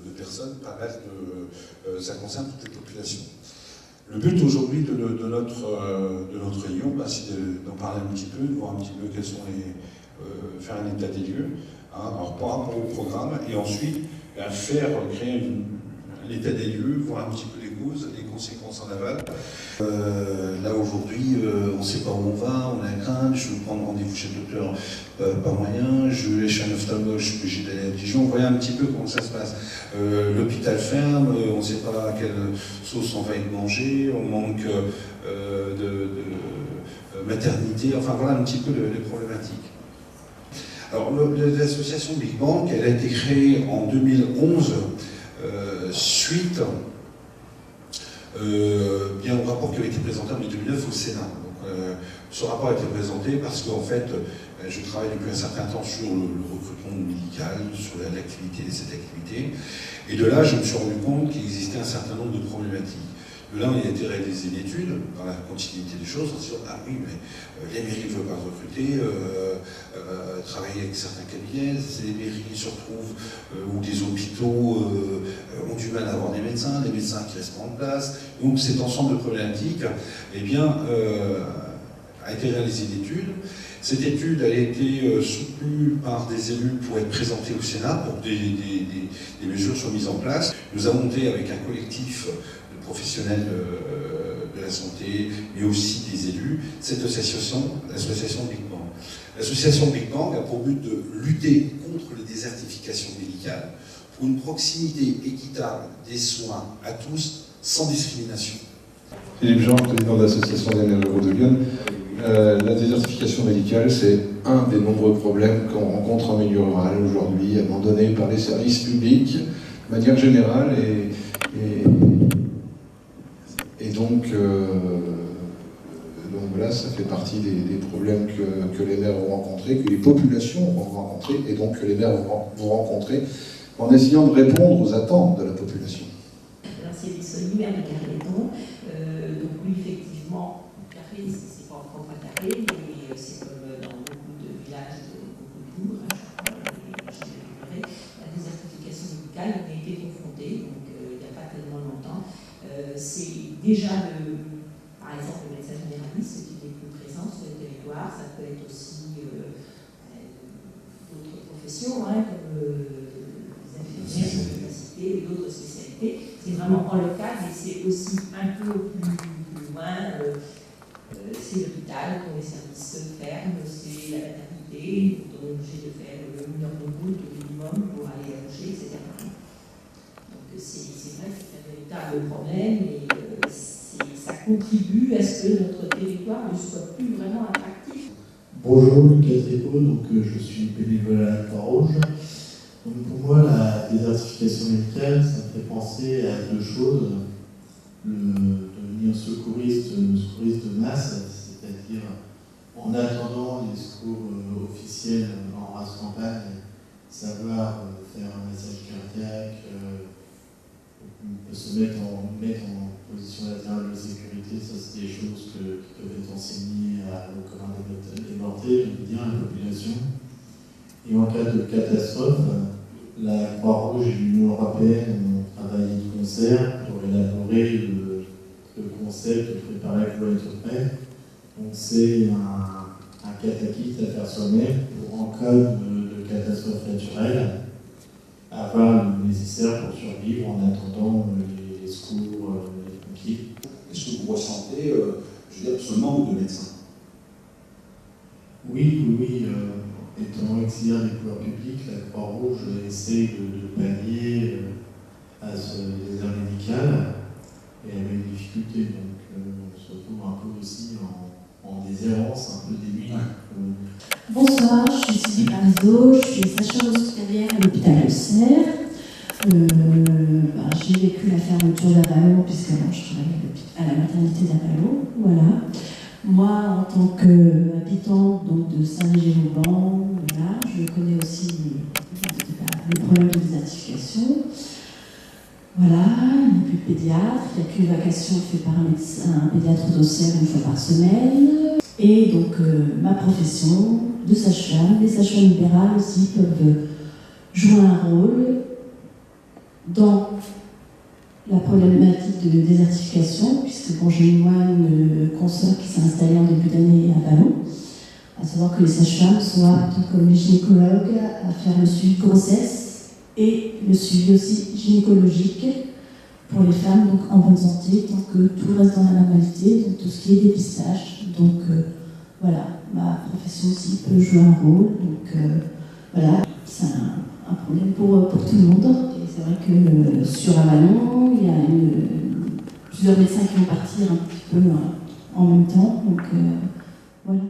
de personnes, pas mal ça concerne toutes les populations. Le but aujourd'hui de notre réunion, c'est d'en parler un petit peu, de voir un petit peu quels sont faire un état des lieux, hein, alors par rapport au programme, et ensuite créer un état des lieux, voir un petit peu les causes, les conséquences en aval. Là aujourd'hui, on ne sait pas où on va, on a une crainte, je veux prendre rendez-vous chez le docteur, pas moyen, je vais chez un ophtalmologue, je suis obligé d'aller à Dijon, voyez un petit peu comment ça se passe. L'hôpital ferme, on ne sait pas à quelle sauce on va y manger, on manque de maternité, enfin voilà un petit peu les problématiques. Alors l'association Big Bang, elle a été créée en 2011 suite bien au rapport qui avait été présenté en 2009 au Sénat. Donc, ce rapport a été présenté parce qu'en fait, je travaille depuis un certain temps sur le recrutement médical, sur l'activité de cette activité, et de là, je me suis rendu compte qu'il existait un certain nombre de problématiques. De là, il a été réalisé une étude dans la continuité des choses, en se disant, ah oui, mais les mairies ne veulent pas recruter, travailler avec certains cabinets, les mairies se retrouvent, ou des hôpitaux ont du mal à avoir des médecins qui restent pas en place. Donc cet ensemble de problématiques, eh bien, a été réalisé une étude. Cette étude a été soutenue par des élus pour être présentée au Sénat, pour que des mesures soient mises en place. Nous avons monté avec un collectif de professionnels de la santé, mais aussi des élus, cette association, l'association Big Bang. L'association Big Bang a pour but de lutter contre la désertification médicale, pour une proximité équitable des soins à tous, sans discrimination. Philippe Jean, président de l'association des maires ruraux de Lyon. La désertification médicale, c'est un des nombreux problèmes qu'on rencontre en milieu rural aujourd'hui, abandonné par les services publics de manière générale. Et donc voilà, ça fait partie des problèmes que les maires vont rencontrer, que les populations vont rencontrer, et donc que les maires vont rencontrer, en essayant de répondre aux attentes de la population. Alors c'est Lissoni, maire de Carléton. Donc oui, effectivement, Carré, c'est pas propre à Carré, mais c'est comme dans beaucoup de villages, beaucoup de bourgs, la désertification médicale, on a été confrontés, donc il n'y a pas tellement longtemps. C'est déjà par exemple, le médecin généraliste qui n'est plus présent sur le territoire, ça peut être aussi d'autres professions, comme les infirmières, et d'autres spécialités. C'est vraiment en local, mais c'est aussi un peu plus loin. C'est l'hôpital, quand les services se ferment, c'est la maternité, on est obligé de faire 1 heure de route au minimum pour aller accoucher, etc. Donc c'est vrai que c'est un véritable problème et ça contribue à ce que notre territoire ne soit plus vraiment attractif. Bonjour, Lucas Trépeau, donc je suis bénévole à la Croix-Rouge. Donc pour moi, la désertification médicale, ça me fait penser à 2 choses. Devenir secouriste de masse, c'est-à-dire en attendant les secours officiels en race campagne, savoir faire un massage cardiaque, se mettre en position latérale de sécurité, ça c'est des choses qui peuvent être enseignées au commun des mortels, je veux dire, à la population. Et en cas de catastrophe, la Croix-Rouge et l'Union européenne ont travaillé de concert pour élaborer le concept préparé pour être prêt. Donc c'est un catakit à faire soi-même pour, en cas de catastrophe naturelle, avoir le nécessaire pour survivre en attendant les secours, les pompiers. Est-ce que vous ressentez, ce manque de médecins? Oui. Étant auxiliaire des pouvoirs publics, la Croix-Rouge essaie de pallier à ce désert médical et avec des difficultés. Donc on se retrouve un peu aussi en déshérence, un peu démunis. Bonsoir, je suis Sylvie Parizeau, je suis sage-femme hospitalière à l'hôpital de Serres. J'ai vécu la fermeture d'Avallon, puisque alors je travaille à la maternité d'Avallon. Voilà. Moi, en tant qu'habitante de Saint-Léger-Vauban, voilà, je connais aussi les problèmes de désertification. Voilà, il n'y a plus de pédiatre, il n'y a qu'une vacation faite par un pédiatre d'Auxerre 1 fois par semaine. Et donc, ma profession de sage-femme, les sages-femmes libérales aussi peuvent jouer un rôle dans la problématique de désertification, puisque bon, j'ai moi une consoeur qui s'est installée en début d'année à Vallon, à savoir que les sages-femmes soient, tout comme les gynécologues, à faire le suivi de grossesse et le suivi aussi gynécologique pour les femmes donc, en bonne santé, tant que tout reste dans la normalité, donc tout ce qui est dépistage. Donc voilà, ma profession aussi peut jouer un rôle. Donc voilà, c'est un problème pour tout le monde. Et c'est vrai que sur Avalon, il y a plusieurs médecins qui vont partir un petit peu en même temps. Donc voilà.